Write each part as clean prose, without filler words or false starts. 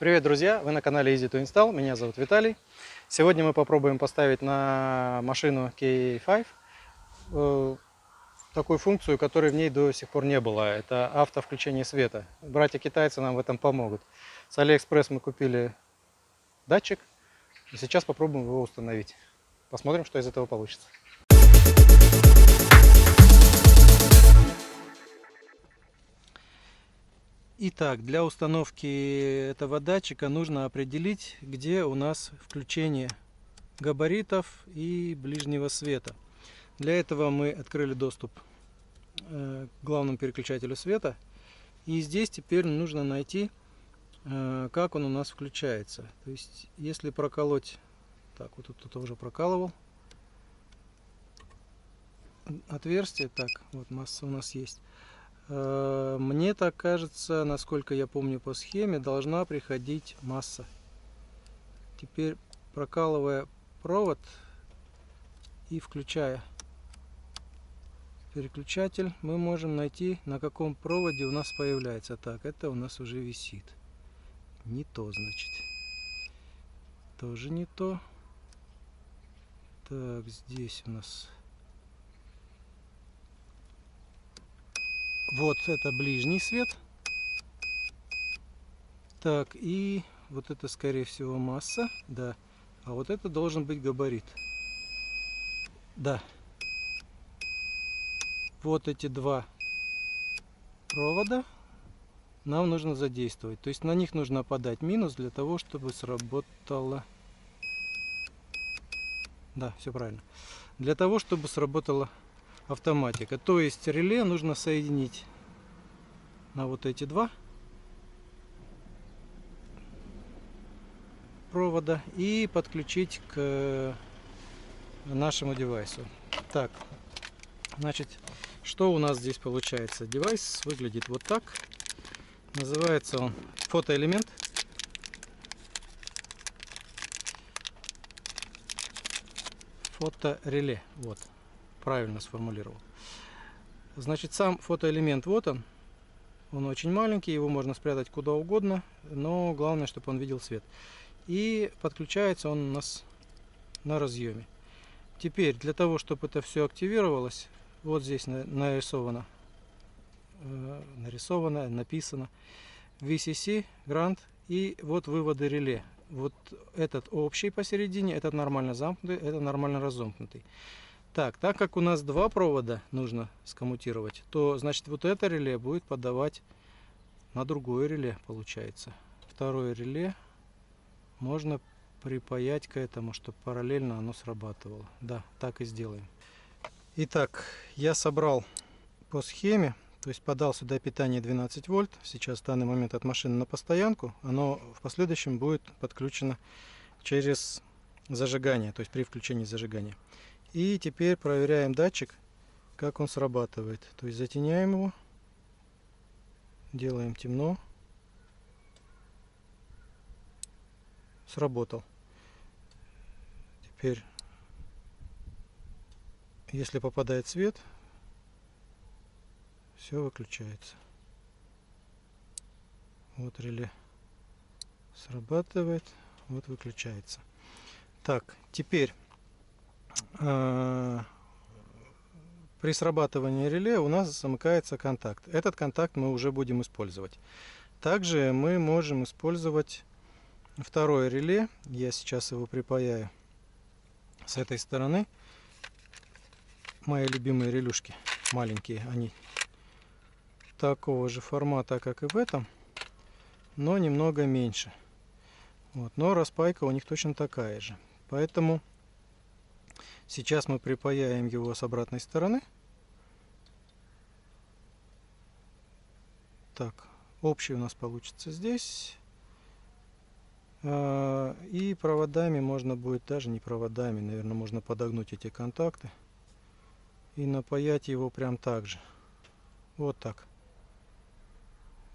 Привет, друзья! Вы на канале Easy to Install. Меня зовут Виталий. Сегодня мы попробуем поставить на машину KA5 такую функцию, которой в ней до сих пор не было. Это автовключение света. Братья-китайцы нам в этом помогут. С Алиэкспресс мы купили датчик. И сейчас попробуем его установить. Посмотрим, что из этого получится. Итак, для установки этого датчика нужно определить, где у нас включение габаритов и ближнего света. Для этого мы открыли доступ к главному переключателю света. И здесь теперь нужно найти, как он у нас включается. То есть, если проколоть... Так, вот тут уже прокалывал отверстие. Так, вот масса у нас есть. Мне так кажется, насколько я помню по схеме, должна приходить масса. Теперь, прокалывая провод и включая переключатель, мы можем найти, на каком проводе у нас появляется. Так, это у нас уже висит. Не то, значит. Тоже не то. Так, здесь у нас... Вот это ближний свет. Так, и вот это, скорее всего, масса. Да. А вот это должен быть габарит. Да. Вот эти два провода нам нужно задействовать. То есть на них нужно подать минус для того, чтобы сработало... Да, все правильно. Для того, чтобы сработала автоматика. То есть реле нужно соединить на вот эти два провода и подключить к нашему девайсу. Так, значит, что у нас здесь получается? Девайс выглядит вот так. Называется он фотоэлемент. Фотореле. Вот. Правильно сформулировал. Значит, сам фотоэлемент вот он. Он очень маленький, его можно спрятать куда угодно, но главное, чтобы он видел свет. И подключается он у нас на разъеме. Теперь, для того, чтобы это все активировалось, вот здесь написано VCC, Grant и вот выводы реле. Вот этот общий посередине, этот нормально замкнутый, это нормально разомкнутый. Так как у нас два провода нужно скоммутировать, то значит вот это реле будет подавать на другое реле, получается. Второе реле можно припаять к этому, чтобы параллельно оно срабатывало. Да, так и сделаем. Итак, я собрал по схеме, то есть подал сюда питание 12 вольт. Сейчас в данный момент от машины на постоянку. Оно в последующем будет подключено через зажигание, то есть при включении зажигания. И теперь проверяем датчик, как он срабатывает. То есть затеняем его, делаем темно. Сработал. Теперь, если попадает свет, все выключается. Вот реле срабатывает, вот выключается. Так, теперь при срабатывании реле у нас замыкается контакт. Этот контакт мы уже будем использовать. Также мы можем использовать второе реле. Я сейчас его припаяю с этой стороны. Мои любимые релюшки, маленькие, они такого же формата, как и в этом, но немного меньше. Вот, но распайка у них точно такая же. Поэтому сейчас мы припаяем его с обратной стороны. Так, общий у нас получится здесь. И проводами можно будет, даже не проводами, наверное, можно подогнуть эти контакты и напаять его прям так же. Вот так.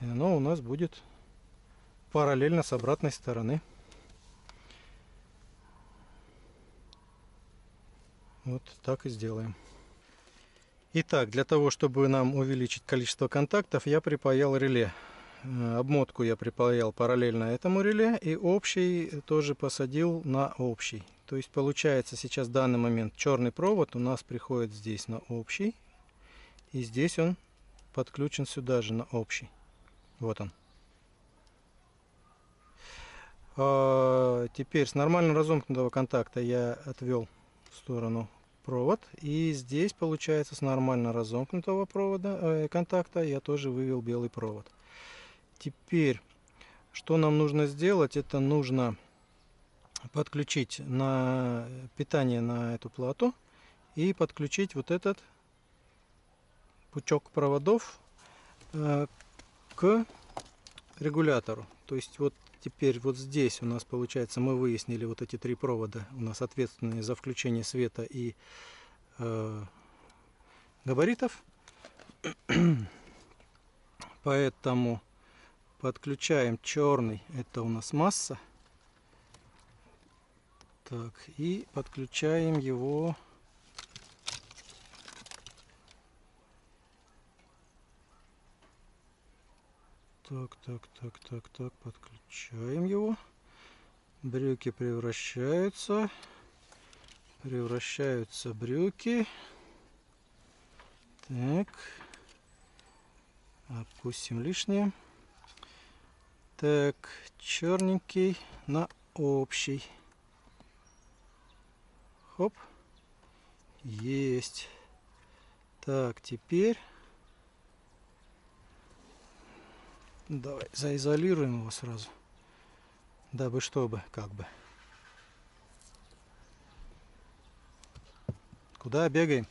И оно у нас будет параллельно с обратной стороны. Вот так и сделаем. Итак, для того, чтобы нам увеличить количество контактов, я припаял реле. обмотку я припаял параллельно этому реле, и общий тоже посадил на общий. То есть получается сейчас в данный момент черный провод у нас приходит здесь на общий, и здесь он подключен сюда же на общий. Вот он. Теперь с нормально разомкнутого контакта я отвел в сторону провод, и здесь получается с нормально разомкнутого контакта я тоже вывел белый провод. Теперь что нам нужно сделать? Это нужно подключить на питание на эту плату и подключить вот этот пучок проводов к регулятору. То есть вот теперь вот здесь у нас получается, мы выяснили вот эти три провода у нас ответственные за включение света и габаритов. Поэтому подключаем черный, это у нас масса. Так, и подключаем его так, подключаем его. Брюки превращаются брюки. Так, опустим лишнее. Так, черненький на общий. Хоп, есть. Так, теперь давай заизолируем его сразу, дабы чтобы как бы. Куда бегаем?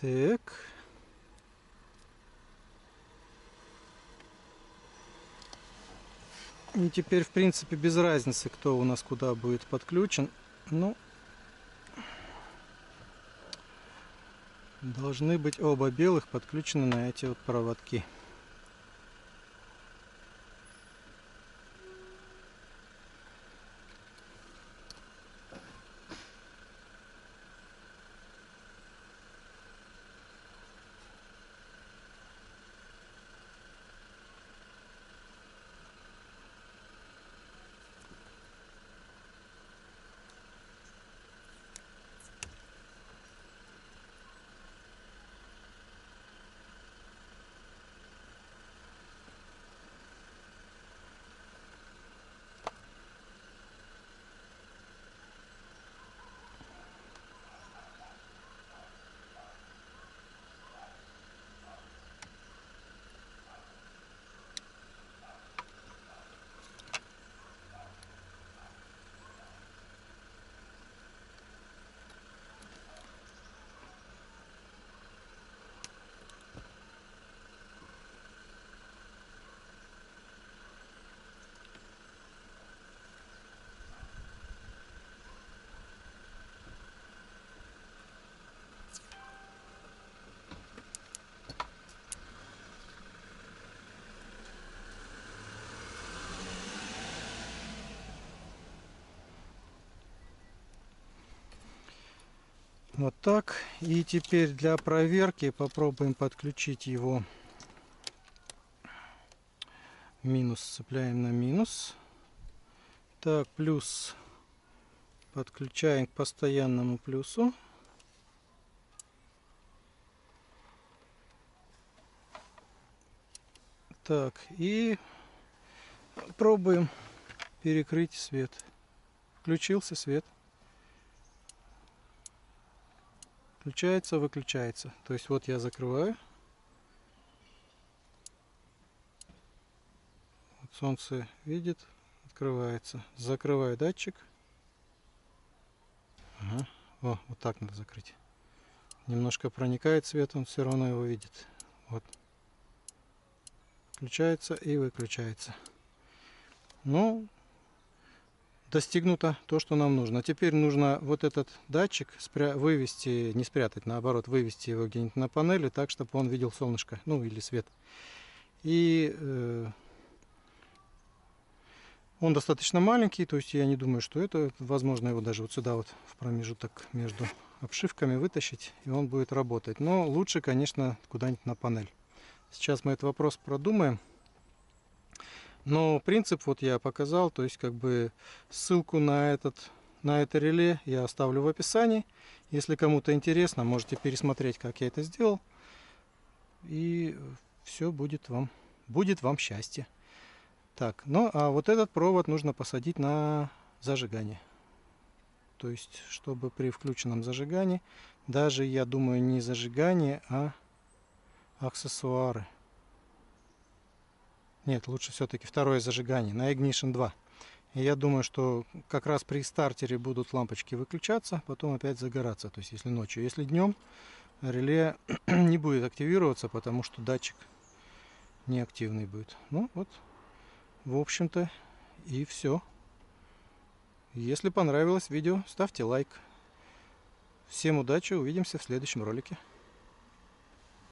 Так. И теперь, в принципе, без разницы, кто у нас куда будет подключен. Ну, должны быть оба белых подключены на эти вот проводки. Вот так. И теперь для проверки попробуем подключить его. Минус цепляем на минус. Так, плюс подключаем к постоянному плюсу. Так, и пробуем перекрыть свет. Включился свет. Включается, выключается. То есть вот я закрываю. Вот солнце видит, открывается. Закрываю датчик. Ага. О, вот так надо закрыть. Немножко проникает свет, он все равно его видит. Вот. Включается и выключается. Ну, достигнуто то, что нам нужно. Теперь нужно вот этот датчик вывести, не спрятать, наоборот, вывести его где-нибудь на панели, так, чтобы он видел солнышко, ну или свет. И Он достаточно маленький, то есть я не думаю, что это возможно его даже вот сюда вот в промежуток между обшивками вытащить, и он будет работать. Но лучше, конечно, куда-нибудь на панель. Сейчас мы этот вопрос продумаем. Но принцип вот я показал, то есть как бы ссылку на это реле я оставлю в описании. Если кому-то интересно, можете пересмотреть, как я это сделал. И все будет вам счастье. Так, ну а вот этот провод нужно посадить на зажигание. То есть, чтобы при включенном зажигании, даже, я думаю, не зажигание, а аксессуары. Нет, лучше все-таки второе зажигание на Ignition 2. И я думаю, что как раз при стартере будут лампочки выключаться, потом опять загораться. То есть, если ночью. Если днем, реле не будет активироваться, потому что датчик неактивный будет. Ну вот, в общем-то, и все. Если понравилось видео, ставьте лайк. Всем удачи, увидимся в следующем ролике.